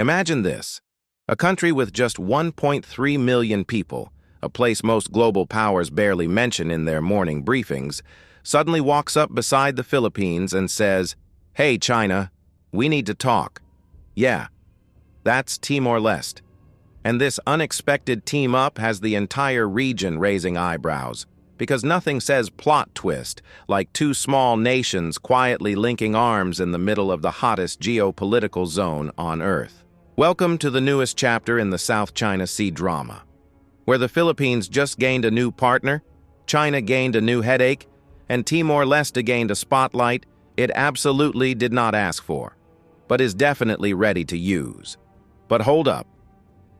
Imagine this. A country with just 1.3 million people, a place most global powers barely mention in their morning briefings, suddenly walks up beside the Philippines and says, "Hey, China, we need to talk." Yeah, that's Timor-Leste. And this unexpected team-up has the entire region raising eyebrows, because nothing says plot twist like two small nations quietly linking arms in the middle of the hottest geopolitical zone on Earth. Welcome to the newest chapter in the South China Sea drama, where the Philippines just gained a new partner, China gained a new headache, and Timor-Leste gained a spotlight it absolutely did not ask for, but is definitely ready to use. But hold up.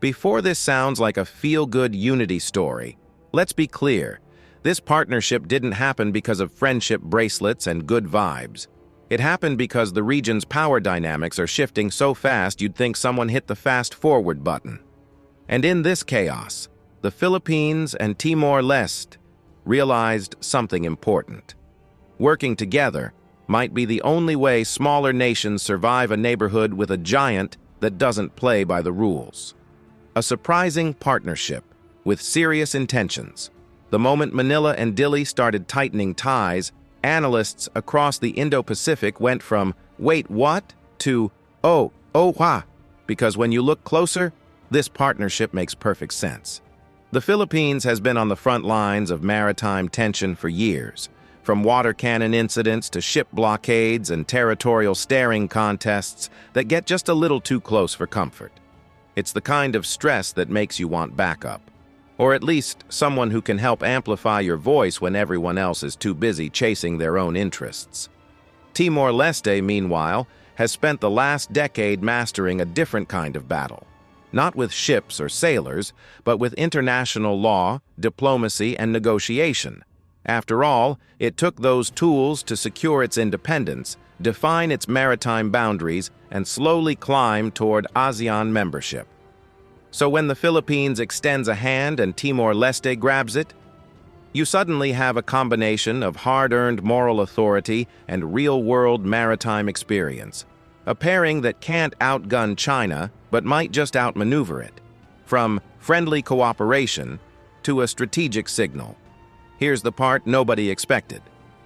Before this sounds like a feel-good unity story, let's be clear. This partnership didn't happen because of friendship bracelets and good vibes. It happened because the region's power dynamics are shifting so fast you'd think someone hit the fast-forward button. And in this chaos, the Philippines and Timor-Leste realized something important. Working together might be the only way smaller nations survive a neighborhood with a giant that doesn't play by the rules. A surprising partnership with serious intentions. The moment Manila and Dili started tightening ties, analysts across the Indo-Pacific went from "wait, what?" to "oh, wah," because when you look closer, this partnership makes perfect sense. The Philippines has been on the front lines of maritime tension for years, from water cannon incidents to ship blockades and territorial staring contests that get just a little too close for comfort. It's the kind of stress that makes you want backup, or at least someone who can help amplify your voice when everyone else is too busy chasing their own interests. Timor-Leste, meanwhile, has spent the last decade mastering a different kind of battle. Not with ships or sailors, but with international law, diplomacy, and negotiation. After all, it took those tools to secure its independence, define its maritime boundaries, and slowly climb toward ASEAN membership. So when the Philippines extends a hand and Timor-Leste grabs it, you suddenly have a combination of hard-earned moral authority and real-world maritime experience. A pairing that can't outgun China, but might just outmaneuver it. From friendly cooperation to a strategic signal. Here's the part nobody expected.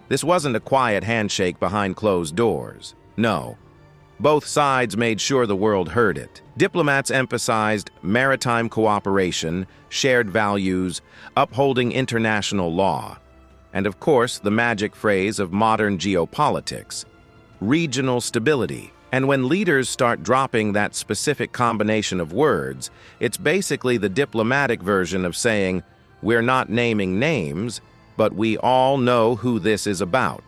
This wasn't a quiet handshake behind closed doors. No. Both sides made sure the world heard it. Diplomats emphasized maritime cooperation, shared values, upholding international law, and of course the magic phrase of modern geopolitics, regional stability. And when leaders start dropping that specific combination of words, it's basically the diplomatic version of saying, "We're not naming names, but we all know who this is about."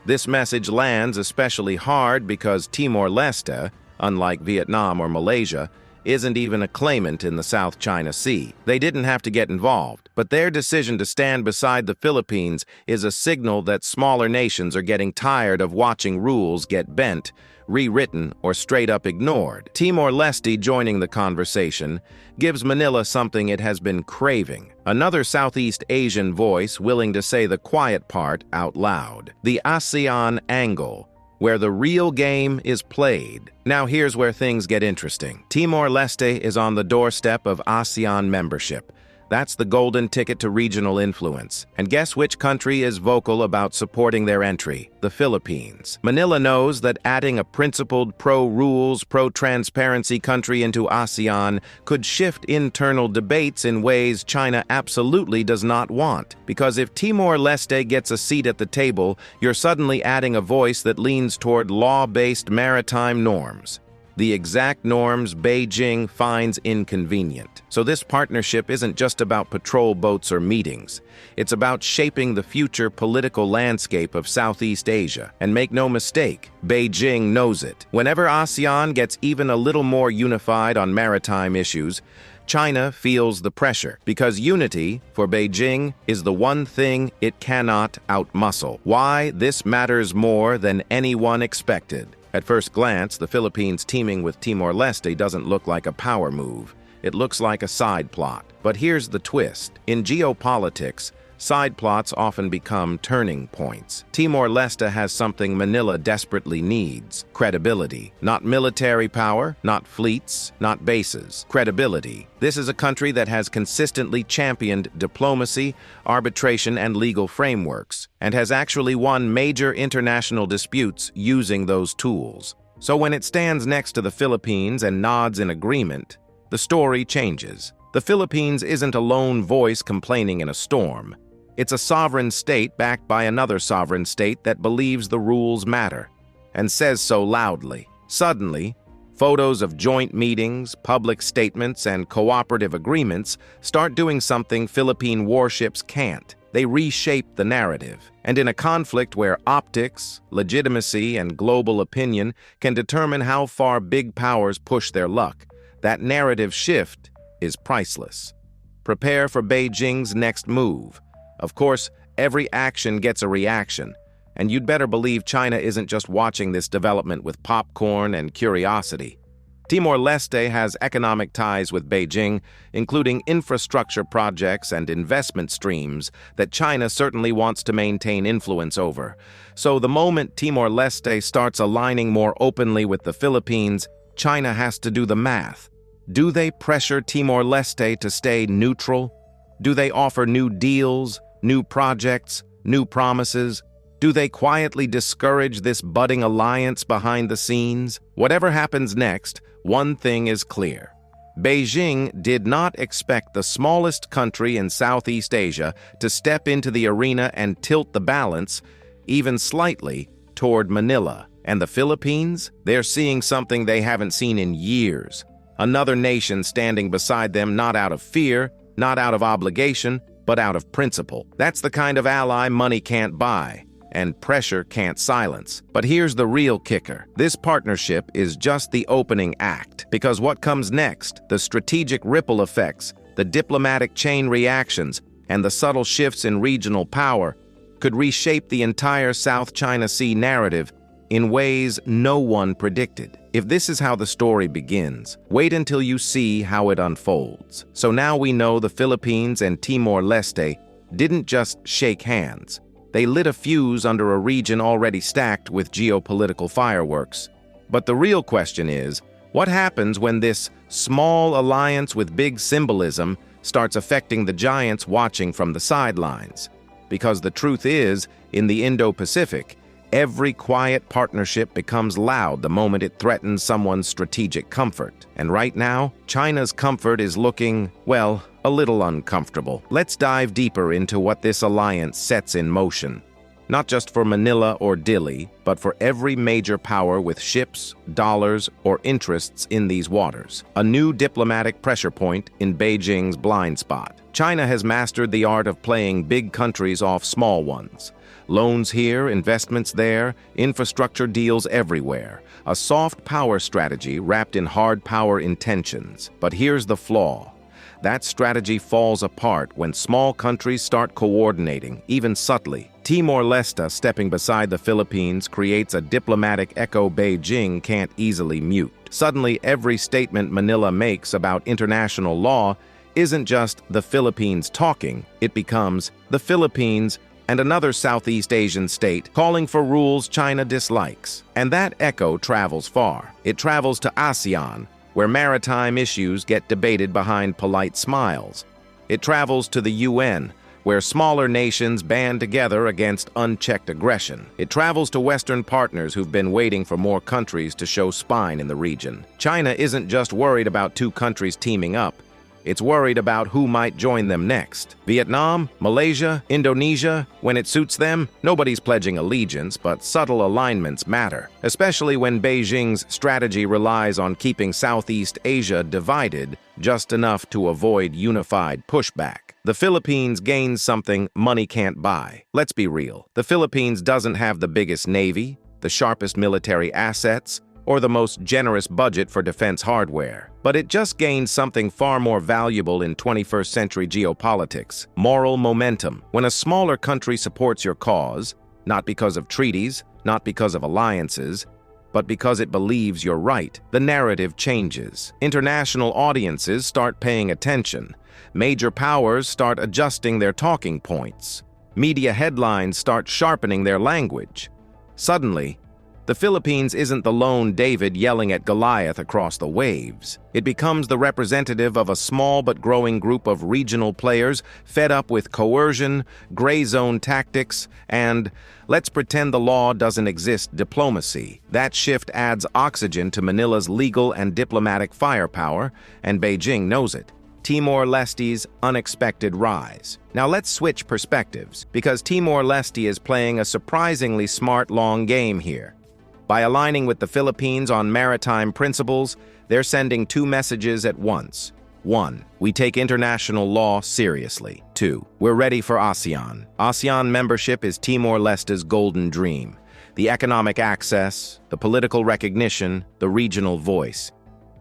This message lands especially hard because Timor-Leste, unlike Vietnam or Malaysia, isn't even a claimant in the South China Sea. They didn't have to get involved, but their decision to stand beside the Philippines is a signal that smaller nations are getting tired of watching rules get bent, rewritten, or straight up ignored. Timor-Leste joining the conversation gives Manila something it has been craving. Another Southeast Asian voice willing to say the quiet part out loud. The ASEAN angle, where the real game is played. Now here's where things get interesting. Timor-Leste is on the doorstep of ASEAN membership. That's the golden ticket to regional influence. And guess which country is vocal about supporting their entry? The Philippines. Manila knows that adding a principled, pro-rules, pro-transparency country into ASEAN could shift internal debates in ways China absolutely does not want. Because if Timor-Leste gets a seat at the table, you're suddenly adding a voice that leans toward law-based maritime norms. The exact norms Beijing finds inconvenient. So this partnership isn't just about patrol boats or meetings. It's about shaping the future political landscape of Southeast Asia. And make no mistake, Beijing knows it. Whenever ASEAN gets even a little more unified on maritime issues, China feels the pressure, because unity, for Beijing, is the one thing it cannot outmuscle. Why this matters more than anyone expected. At first glance, the Philippines teaming with Timor-Leste doesn't look like a power move. It looks like a side plot. But here's the twist. In geopolitics, Side plots often become turning points. Timor-Leste has something Manila desperately needs: credibility. Not military power, not fleets, not bases. Credibility. This is a country that has consistently championed diplomacy, arbitration, and legal frameworks, and has actually won major international disputes using those tools. So when it stands next to the Philippines and nods in agreement, the story changes. The Philippines isn't a lone voice complaining in a storm. It's a sovereign state backed by another sovereign state that believes the rules matter, and says so loudly. Suddenly, photos of joint meetings, public statements, and cooperative agreements start doing something Philippine warships can't. They reshape the narrative. And in a conflict where optics, legitimacy, and global opinion can determine how far big powers push their luck, that narrative shift is priceless. Prepare for Beijing's next move. Of course, every action gets a reaction, and you'd better believe China isn't just watching this development with popcorn and curiosity. Timor-Leste has economic ties with Beijing, including infrastructure projects and investment streams that China certainly wants to maintain influence over. So the moment Timor-Leste starts aligning more openly with the Philippines, China has to do the math. Do they pressure Timor-Leste to stay neutral? Do they offer new deals, new projects, new promises? Do they quietly discourage this budding alliance behind the scenes? Whatever happens next, one thing is clear. Beijing did not expect the smallest country in Southeast Asia to step into the arena and tilt the balance, even slightly, toward Manila. And the Philippines? They're seeing something they haven't seen in years. Another nation standing beside them not out of fear, not out of obligation, but out of principle. That's the kind of ally money can't buy, and pressure can't silence. But here's the real kicker. This partnership is just the opening act, because what comes next, the strategic ripple effects, the diplomatic chain reactions, and the subtle shifts in regional power, could reshape the entire South China Sea narrative in ways no one predicted. If this is how the story begins, wait until you see how it unfolds. So now we know the Philippines and Timor-Leste didn't just shake hands. They lit a fuse under a region already stacked with geopolitical fireworks. But the real question is, what happens when this small alliance with big symbolism starts affecting the giants watching from the sidelines? Because the truth is, in the Indo-Pacific, every quiet partnership becomes loud the moment it threatens someone's strategic comfort. And right now, China's comfort is looking, well, a little uncomfortable. Let's dive deeper into what this alliance sets in motion. Not just for Manila or Dili, but for every major power with ships, dollars, or interests in these waters. A new diplomatic pressure point in Beijing's blind spot. China has mastered the art of playing big countries off small ones. Loans here, investments there, infrastructure deals everywhere. A soft power strategy wrapped in hard power intentions. But here's the flaw. That strategy falls apart when small countries start coordinating, even subtly. Timor-Leste stepping beside the Philippines creates a diplomatic echo Beijing can't easily mute. Suddenly, every statement Manila makes about international law isn't just the Philippines talking, it becomes the Philippines and another Southeast Asian state calling for rules China dislikes. And that echo travels far. It travels to ASEAN, where maritime issues get debated behind polite smiles. It travels to the UN, where smaller nations band together against unchecked aggression. It travels to Western partners who've been waiting for more countries to show spine in the region. China isn't just worried about two countries teaming up. It's worried about who might join them next. Vietnam, Malaysia, Indonesia, when it suits them, nobody's pledging allegiance, but subtle alignments matter, especially when Beijing's strategy relies on keeping Southeast Asia divided just enough to avoid unified pushback. The Philippines gains something money can't buy. Let's be real. The Philippines doesn't have the biggest navy, the sharpest military assets, or the most generous budget for defense hardware. But it just gains something far more valuable in 21st century geopolitics: moral momentum. When a smaller country supports your cause, not because of treaties, not because of alliances, but because it believes you're right, the narrative changes. International audiences start paying attention. Major powers start adjusting their talking points. Media headlines start sharpening their language. Suddenly, the Philippines isn't the lone David yelling at Goliath across the waves. It becomes the representative of a small but growing group of regional players fed up with coercion, gray zone tactics, and let's pretend the law doesn't exist diplomacy. That shift adds oxygen to Manila's legal and diplomatic firepower, and Beijing knows it. Timor-Leste's unexpected rise. Now let's switch perspectives, because Timor-Leste is playing a surprisingly smart long game here. By aligning with the Philippines on maritime principles, they're sending two messages at once. 1. We take international law seriously. 2. We're ready for ASEAN. ASEAN membership is Timor-Leste's golden dream. The economic access, the political recognition, the regional voice.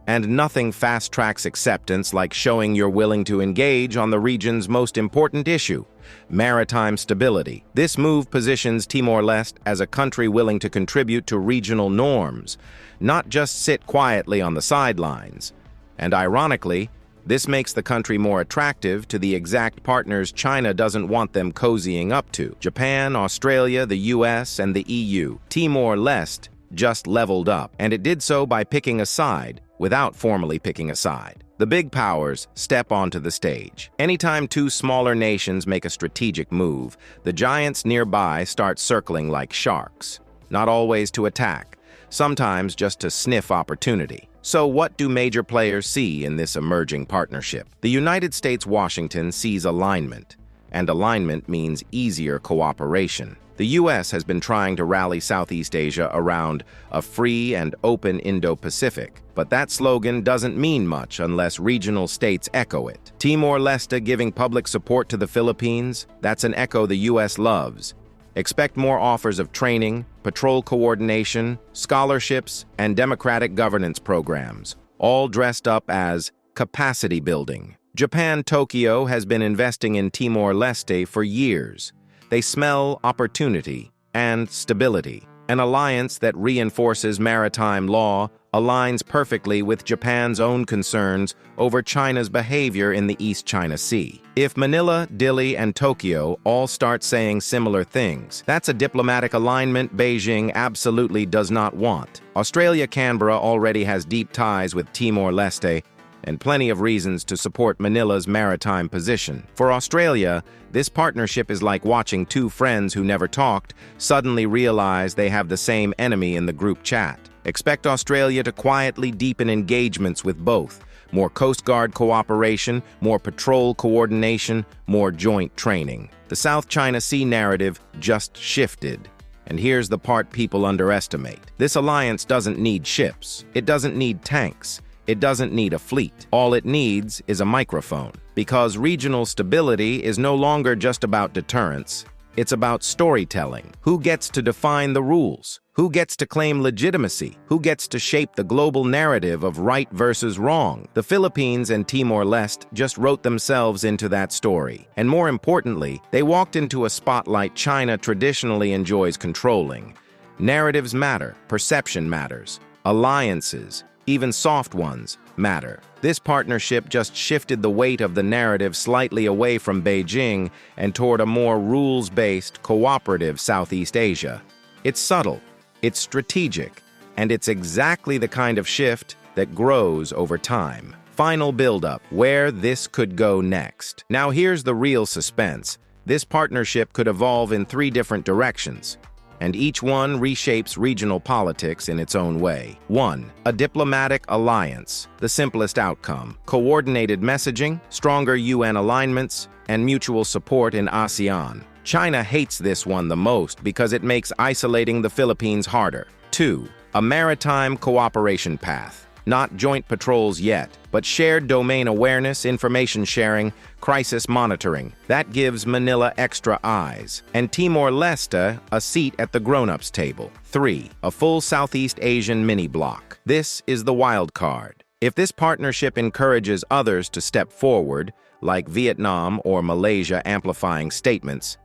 And nothing fast-tracks acceptance like showing you're willing to engage on the region's most important issue, maritime stability. This move positions Timor-Leste as a country willing to contribute to regional norms, not just sit quietly on the sidelines. And ironically, this makes the country more attractive to the exact partners China doesn't want them cozying up to: Japan, Australia, the US, and the EU. Timor-Leste just leveled up, and it did so by picking a side without formally picking a side. The big powers step onto the stage. Anytime two smaller nations make a strategic move, the giants nearby start circling like sharks. Not always to attack, sometimes just to sniff opportunity. So what do major players see in this emerging partnership? The United States-Washington sees alignment, and alignment means easier cooperation. The U.S. has been trying to rally Southeast Asia around a free and open Indo-Pacific, but that slogan doesn't mean much unless regional states echo it. Timor-Leste giving public support to the Philippines, that's an echo the U.S. loves. Expect more offers of training, patrol coordination, scholarships, and democratic governance programs, all dressed up as capacity building. Japan Tokyo has been investing in Timor-Leste for years. They smell opportunity and stability. An alliance that reinforces maritime law aligns perfectly with Japan's own concerns over China's behavior in the East China Sea. If Manila, Dili, and Tokyo all start saying similar things, that's a diplomatic alignment Beijing absolutely does not want. Australia Canberra already has deep ties with Timor-Leste, and plenty of reasons to support Manila's maritime position. For Australia, this partnership is like watching two friends who never talked suddenly realize they have the same enemy in the group chat. Expect Australia to quietly deepen engagements with both. More Coast Guard cooperation, more patrol coordination, more joint training. The South China Sea narrative just shifted. And here's the part people underestimate. This alliance doesn't need ships. It doesn't need tanks. It doesn't need a fleet. All it needs is a microphone. Because regional stability is no longer just about deterrence. It's about storytelling. Who gets to define the rules? Who gets to claim legitimacy? Who gets to shape the global narrative of right versus wrong? The Philippines and Timor-Leste just wrote themselves into that story. And more importantly, they walked into a spotlight China traditionally enjoys controlling. Narratives matter. Perception matters. Alliances, even soft ones, matter. This partnership just shifted the weight of the narrative slightly away from Beijing and toward a more rules-based, cooperative Southeast Asia. It's subtle, it's strategic, and it's exactly the kind of shift that grows over time. Final build-up, where this could go next. Now here's the real suspense. This partnership could evolve in 3 different directions, and each one reshapes regional politics in its own way. 1. A diplomatic alliance, the simplest outcome. Coordinated messaging, stronger UN alignments, and mutual support in ASEAN. China hates this one the most because it makes isolating the Philippines harder. 2. A maritime cooperation path. Not joint patrols yet, but shared domain awareness, information sharing, crisis monitoring. That gives Manila extra eyes. And Timor-Leste a seat at the grown-ups table. 3. A full Southeast Asian mini-bloc. This is the wild card. If this partnership encourages others to step forward, like Vietnam or Malaysia amplifying statements,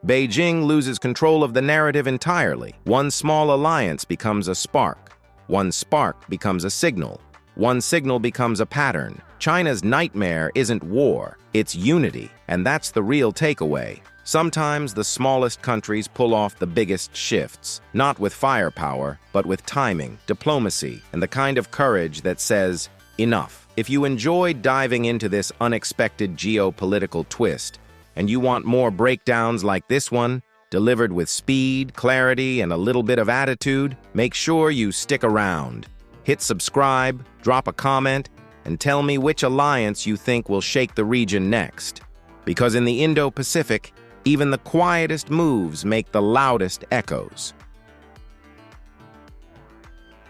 Beijing loses control of the narrative entirely. One small alliance becomes a spark. One spark becomes a signal. One signal becomes a pattern. China's nightmare isn't war, it's unity, and that's the real takeaway. Sometimes the smallest countries pull off the biggest shifts, not with firepower, but with timing, diplomacy, and the kind of courage that says, enough. If you enjoyed diving into this unexpected geopolitical twist, and you want more breakdowns like this one, delivered with speed, clarity, and a little bit of attitude, make sure you stick around. Hit subscribe, drop a comment, and tell me which alliance you think will shake the region next. Because in the Indo-Pacific, even the quietest moves make the loudest echoes.